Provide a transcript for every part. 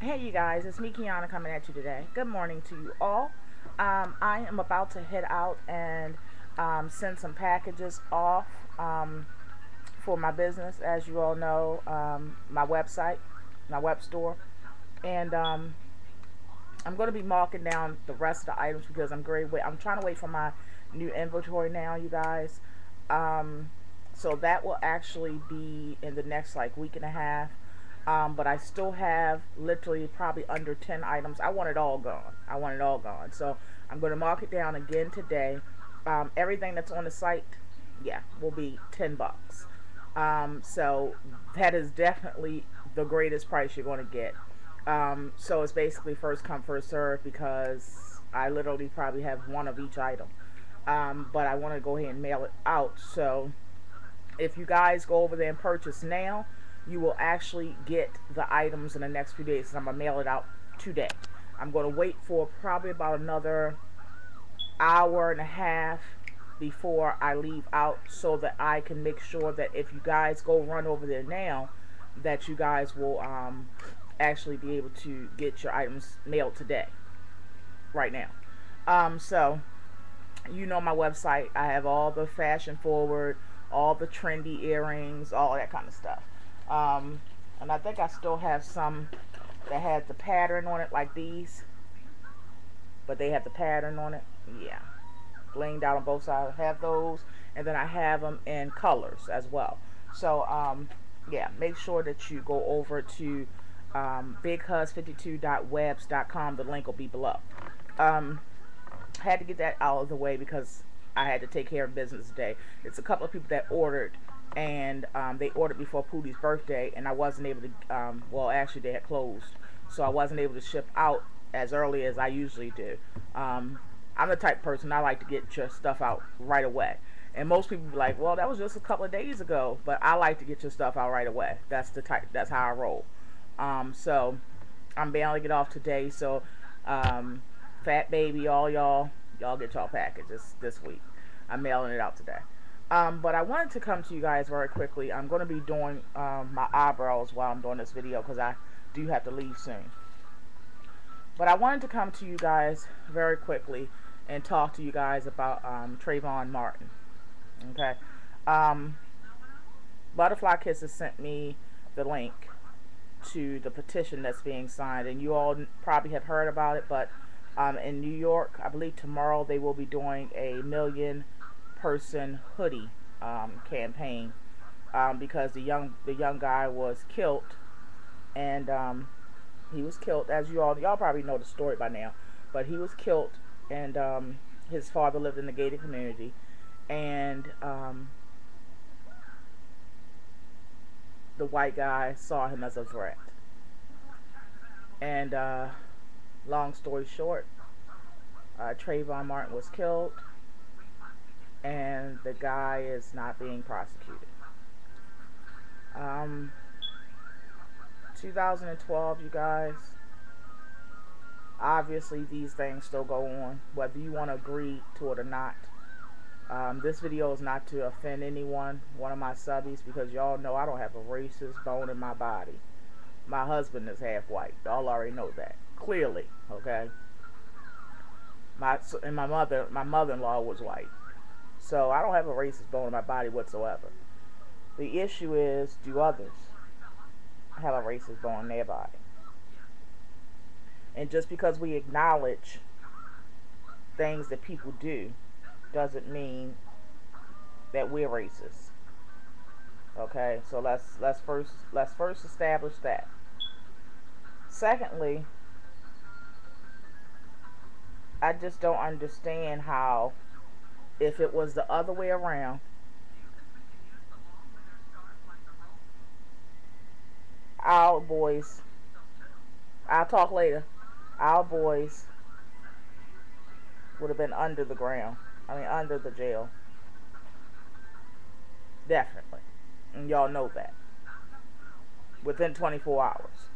Hey you guys, it's me Kiana coming at you today. Good morning to you all. I am about to head out and send some packages off for my business. As you all know, my website, my web store, and I'm going to be marking down the rest of the items because I'm trying to wait for my new inventory now, you guys. Um, so that will actually be in the next like week and a half. But I still have literally probably under 10 items. I want it all gone. I want it all gone. So I'm going to mark it down again today. Everything that's on the site, yeah, will be $10. So that is definitely the greatest price you're going to get. So it's basically first come first serve because I literally probably have one of each item. But I want to go ahead and mail it out. So if you guys go over there and purchase now, you will actually get the items in the next few days. I'm gonna mail it out today. I'm gonna wait for probably about another hour and a half before I leave out so that I can make sure that if you guys go run over there now, that you guys will actually be able to get your items mailed today, right now. So you know my website. I have all the fashion forward, all the trendy earrings, all that kind of stuff. Um, and I think I still have some that had the pattern on it, like these, but they have the pattern on it. Yeah, blinged out on both sides. I have those, and then I have them in colors as well. So yeah, make sure that you go over to bighuz52.webs.com. The link will be below. Um, had to get that out of the way because I had to take care of business today. It's a couple of people that ordered, and they ordered before Pootie's birthday, and I wasn't able to. Well, actually, they had closed, so I wasn't able to ship out as early as I usually do. I'm the type of person I like to get your stuff out right away. And most people be like, "Well, that was just a couple of days ago," but I like to get your stuff out right away. That's the type. That's how I roll. So I'm mailing it off today. So um, Fat Baby, all y'all get y'all packages this week. I'm mailing it out today. But I wanted to come to you guys very quickly. I'm going to be doing my eyebrows while I'm doing this video because I do have to leave soon. But I wanted to come to you guys very quickly and talk to you guys about Trayvon Martin. Okay. Um, Butterfly Kisses sent me the link to the petition that's being signed, and you all probably have heard about it, but in New York, I believe tomorrow they will be doing a million person hoodie campaign because the young guy was killed, and he was killed, as y'all probably know the story by now, but he was killed, and his father lived in the gated community, and the white guy saw him as a threat, and long story short, Trayvon Martin was killed, and the guy is not being prosecuted. Um, 2012, you guys. Obviously, these things still go on, whether you want to agree to it or not. This video is not to offend anyone, one of my subbies, because y'all know I don't have a racist bone in my body. My husband is half white. Y'all already know that clearly, okay? My mother-in-law was white, so I don't have a racist bone in my body whatsoever. The issue is, do others have a racist bone in their body? And just because we acknowledge things that people do doesn't mean that we're racist. Okay, so let's first establish that. Secondly, I just don't understand how, if it was the other way around, our boys, I'll talk later, our boys would have been under the ground. I mean, under the jail. Definitely. And y'all know that. Within 24 hours.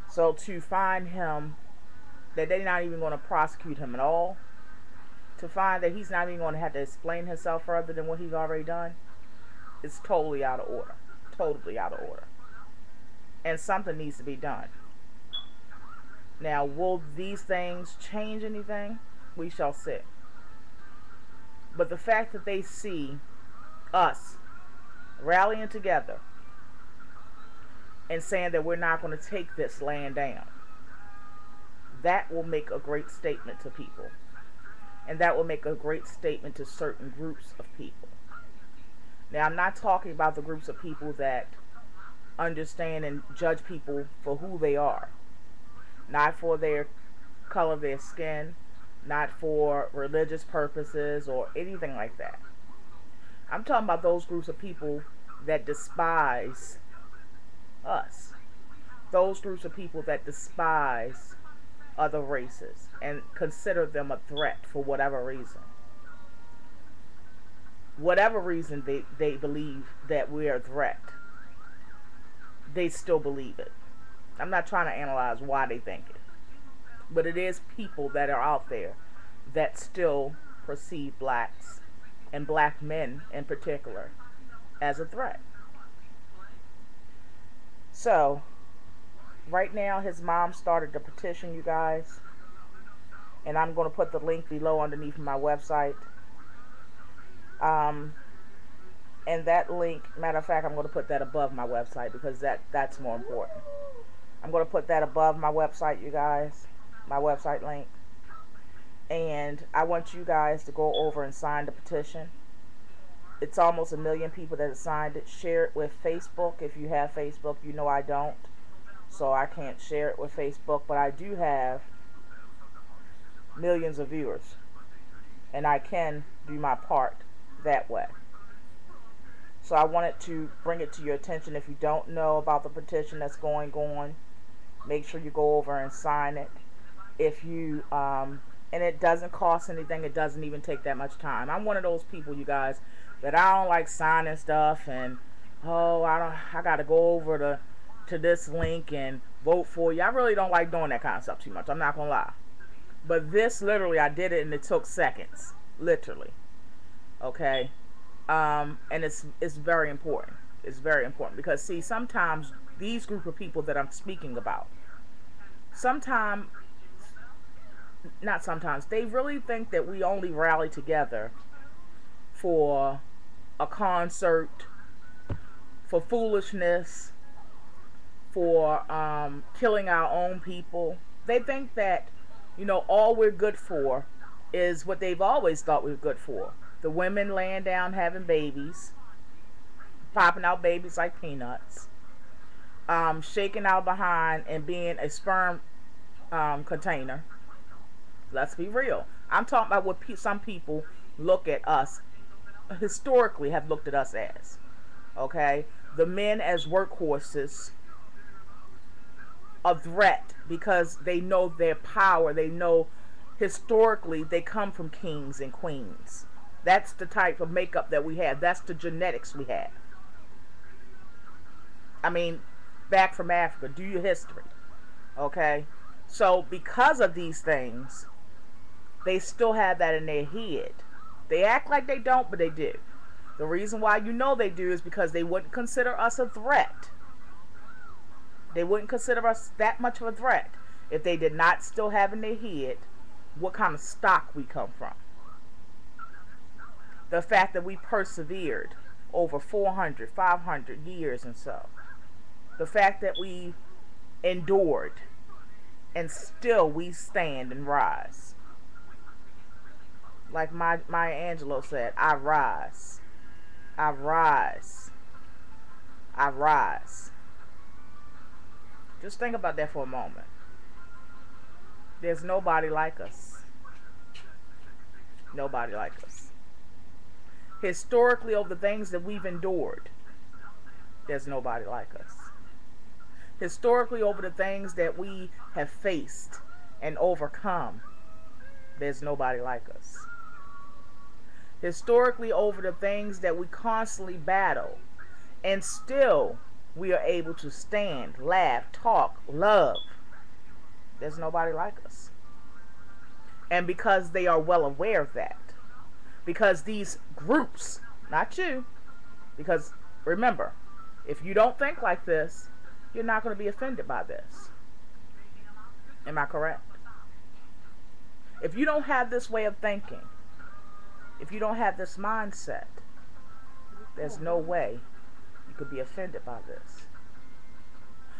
So to find him, that they're not even going to prosecute him at all, to find that he's not even going to have to explain himself further than what he's already done, is totally out of order. Totally out of order. And something needs to be done. Now, will these things change anything? We shall see. But the fact that they see us rallying together and saying that we're not going to take this land down, that will make a great statement to people. And that will make a great statement to certain groups of people. Now, I'm not talking about the groups of people that understand and judge people for who they are. Not for their color of their skin, not for religious purposes or anything like that. I'm talking about those groups of people that despise us. Those groups of people that despise other races and consider them a threat for whatever reason. Whatever reason they believe that we're a threat, they still believe it. I'm not trying to analyze why they think it. But it is people that are out there that still perceive blacks, and black men in particular, as a threat. So, right now his mom started the petition, you guys. And I'm going to put the link below underneath my website. And that link, matter of fact, I'm going to put that above my website because that's more important. I'm going to put that above my website, you guys, my website link. And I want you guys to go over and sign the petition. It's almost 1 million people that have signed it. Share it with Facebook. If you have Facebook, you know I don't. So I can't share it with Facebook. But I do have millions of viewers. And I can do my part that way. So I wanted to bring it to your attention. If you don't know about the petition that's going on, make sure you go over and sign it. If you, and it doesn't cost anything. It doesn't even take that much time. I'm one of those people, you guys, that I don't like signing stuff and, oh, I got to go over to this link and vote for you. I really don't like doing that kind of stuff too much. I'm not going to lie. But this, literally, I did it and it took seconds. Literally. Okay? And it's very important. It's very important because, see, sometimes these group of people that I'm speaking about, they really think that we only rally together for a concert, for foolishness, for killing our own people. They think that, you know, all we're good for is what they've always thought we were good for. The women laying down having babies, popping out babies like peanuts, shaking out behind and being a sperm container. Let's be real. I'm talking about what some people look at us, historically have looked at us as. Okay? The men as workhorses, a threat because they know their power. They know historically they come from kings and queens. That's the type of makeup that we have. That's the genetics we have. I mean, back from Africa. Do your history. Okay? So, because of these things, they still have that in their head. They act like they don't, but they do. The reason why you know they do is because they wouldn't consider us a threat. They wouldn't consider us that much of a threat if they did not still have in their head what kind of stock we come from. The fact that we persevered over 400, 500 years and so. The fact that we endured and still we stand and rise. Like Maya Angelou said, I rise. I rise. I rise. Just think about that for a moment. There's nobody like us. Nobody like us. Historically, over the things that we've endured, there's nobody like us. Historically, over the things that we have faced and overcome, there's nobody like us. Historically, over the things that we constantly battle, and still we are able to stand, laugh, talk, love, there's nobody like us. And because they are well aware of that, because these groups, not you, because remember, if you don't think like this, you're not going to be offended by this. Am I correct? If you don't have this way of thinking, if you don't have this mindset, there's no way you could be offended by this.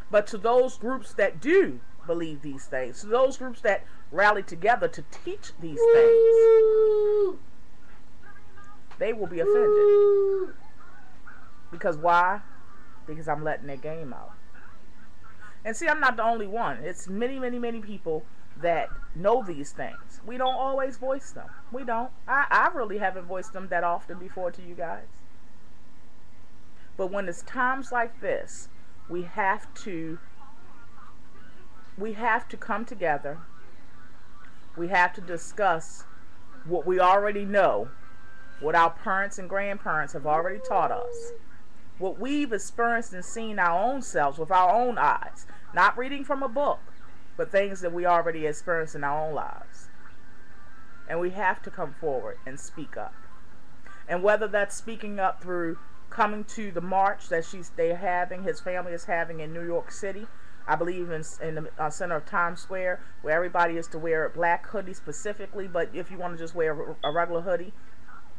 But to those groups that do believe these things, to those groups that rally together to teach these things, they will be offended. Because why? Because I'm letting their game out. And see, I'm not the only one. It's many, many, many people that know these things. We don't always voice them. We don't. I really haven't voiced them that often before to you guys. But when it's times like this, we have to come together. We have to discuss what we already know, what our parents and grandparents have already taught us, what we've experienced and seen our own selves with our own eyes, not reading from a book, but things that we already experienced in our own lives. And we have to come forward and speak up. And whether that's speaking up through coming to the march that his family is having in New York City, I believe in the center of Times Square, where everybody is to wear a black hoodie specifically, but if you want to just wear a regular hoodie,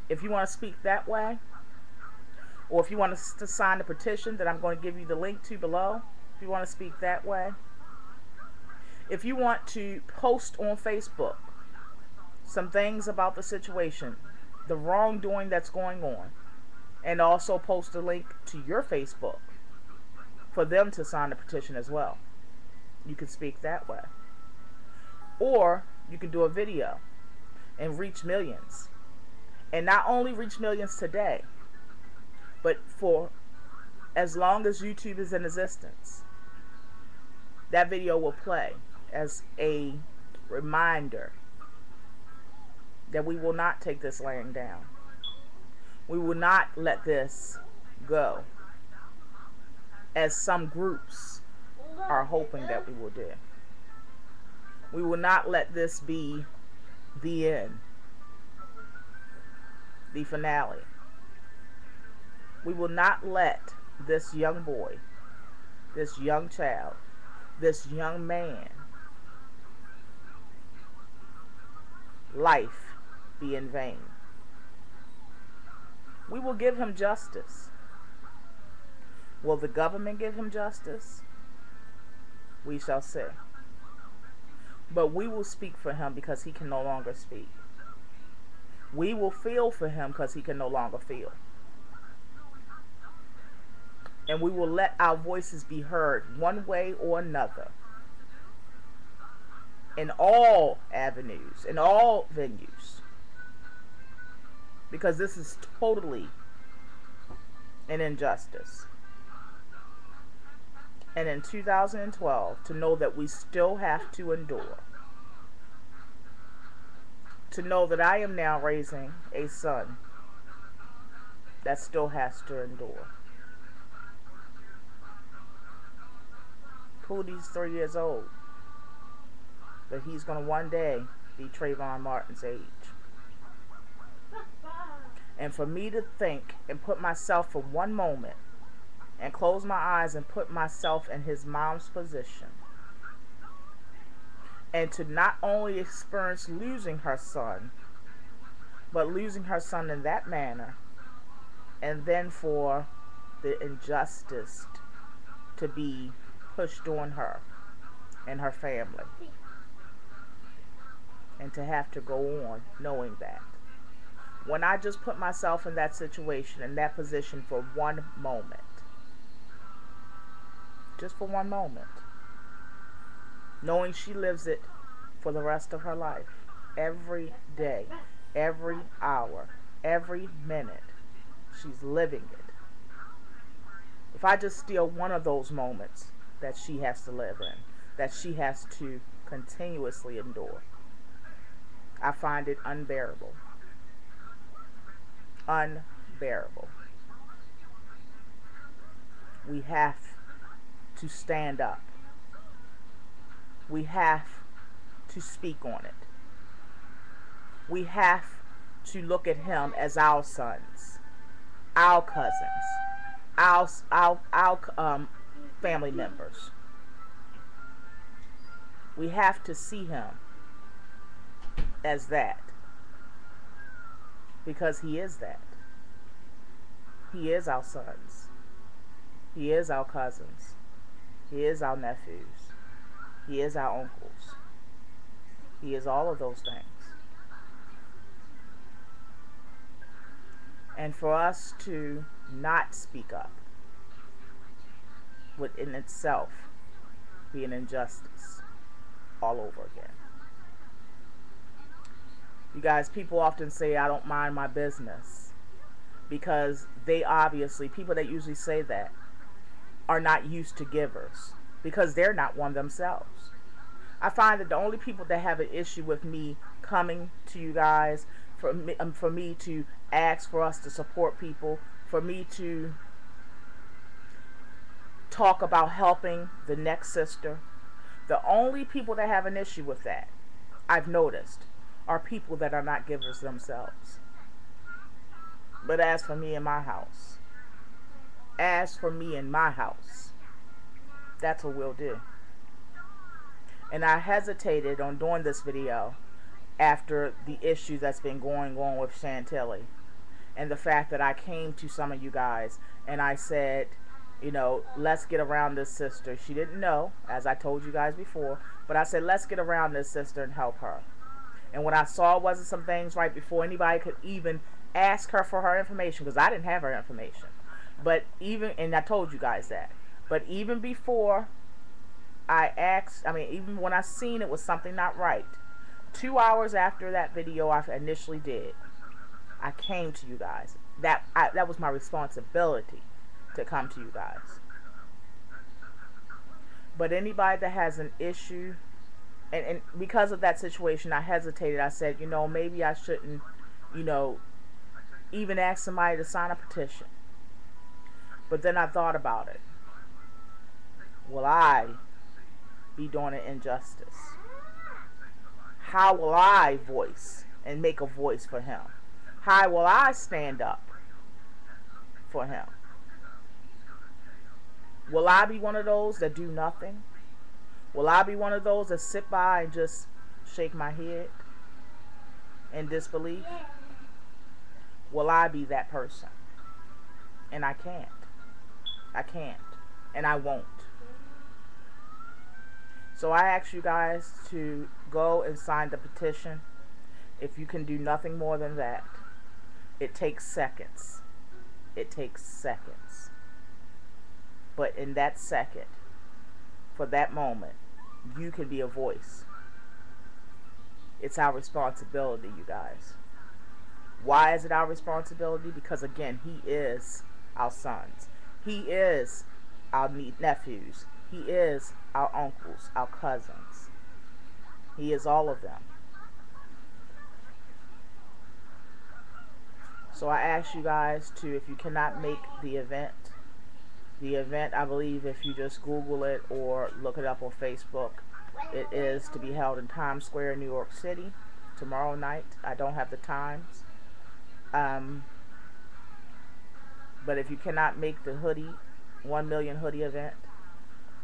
if you want to speak that way, or if you want to sign the petition that I'm going to give you the link to below, if you want to speak that way, if you want to post on Facebook some things about the situation, the wrongdoing that's going on, and also post a link to your Facebook for them to sign the petition as well, you can speak that way. Or you can do a video and reach millions. And not only reach millions today, but for as long as YouTube is in existence, that video will play as a reminder that we will not take this laying down. We will not let this go, as some groups are hoping that we will do. We will not let this be the end, the finale. We will not let this young boy, this young child, this young man, life be in vain. We will give him justice. Will the government give him justice? We shall see. But we will speak for him because he can no longer speak. We will feel for him because he can no longer feel. And we will let our voices be heard one way or another in all avenues, in all venues. Because this is totally an injustice. And in 2012, to know that we still have to endure. To know that I am now raising a son that still has to endure. Pootie's 3 years old. But he's going to one day be Trayvon Martin's age. And for me to think and put myself for one moment and close my eyes and put myself in his mom's position, and to not only experience losing her son, but losing her son in that manner, and then for the injustice to be pushed on her and her family, and to have to go on knowing that. When I just put myself in that situation, in that position for one moment, just for one moment, knowing she lives it for the rest of her life, every day, every hour, every minute, she's living it. If I just steal one of those moments that she has to live in, that she has to continuously endure, I find it unbearable. Unbearable. We have to stand up. We have to speak on it. We have to look at him as our sons, our cousins, our family members. We have to see him as that, because he is that. He is our sons. He is our cousins. He is our nephews. He is our uncles. He is all of those things. And for us to not speak up would in itself be an injustice all over again. You guys, people often say, I don't mind my business, because they obviously, people that usually say that, are not used to givers, because they're not one themselves. I find that the only people that have an issue with me coming to you guys, for me to ask for us to support people, for me to talk about helping the next sister, the only people that have an issue with that, I've noticed, are people that are not givers themselves. But as for me and my house, that's what we'll do. And I hesitated on doing this video after the issue that's been going on with Chantilly, and the fact that I came to some of you guys and I said, you know, let's get around this sister. She didn't know, as I told you guys before, but I said, let's get around this sister and help her. And what I saw wasn't some things right before anybody could even ask her for her information, because I didn't have her information. But even, and I told you guys that, but even before I asked, even when I seen it was something not right, 2 hours after that video I initially did, I came to you guys. That was my responsibility, to come to you guys. But anybody that has an issue, and because of that situation, I hesitated. I said, you know, maybe I shouldn't, you know, even ask somebody to sign a petition. But then I thought about it. Will I be doing an injustice? How will I voice and make a voice for him? How will I stand up for him? Will I be one of those that do nothing? Will I be one of those that sit by and just shake my head in disbelief? Will I be that person? And I can't. I can't. And I won't. So I ask you guys to go and sign the petition. If you can do nothing more than that, it takes seconds. It takes seconds. But in that second, for that moment, you can be a voice. It's our responsibility, you guys. Why is it our responsibility? Because again, he is our sons. He is our nephews. He is our uncles, our cousins. He is all of them. So I ask you guys to, if you cannot make the event, I believe if you just Google it or look it up on Facebook, it is to be held in Times Square, New York City, tomorrow night. I don't have the times. But if you cannot make the 1 million hoodie event,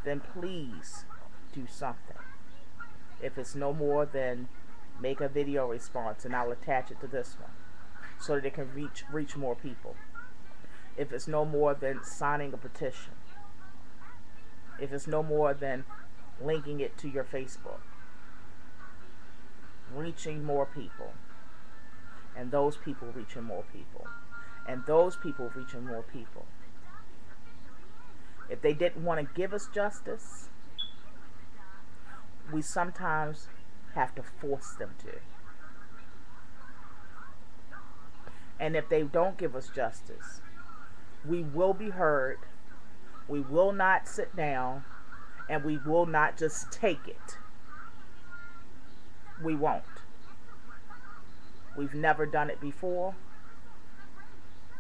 then please do something. If it's no more than make a video response, and I'll attach it to this one so that it can reach more people. If it's no more than signing a petition. If it's no more than linking it to your Facebook. Reaching more people. And those people reaching more people. And those people reaching more people. If they didn't want to give us justice, we sometimes have to force them to. And if they don't give us justice, we will be heard, we will not sit down, and we will not just take it. We won't. We've never done it before.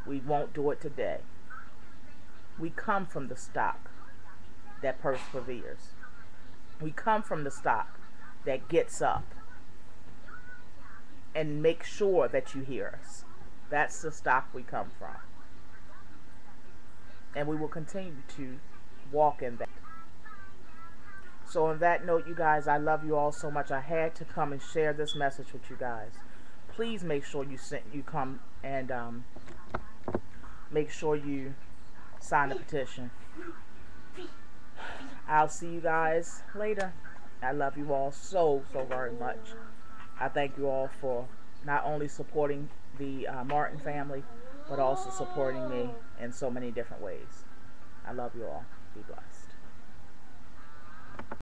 We won't do it today. We come from the stock that perseveres. We come from the stock that gets up and makes sure that you hear us. That's the stock we come from. And we will continue to walk in that. So on that note, you guys, I love you all so much. I had to come and share this message with you guys. Please make sure you come and make sure you sign the petition. I'll see you guys later. I love you all so very much. I thank you all for not only supporting the Martin family, but also supporting me in so many different ways. I love you all. Be blessed.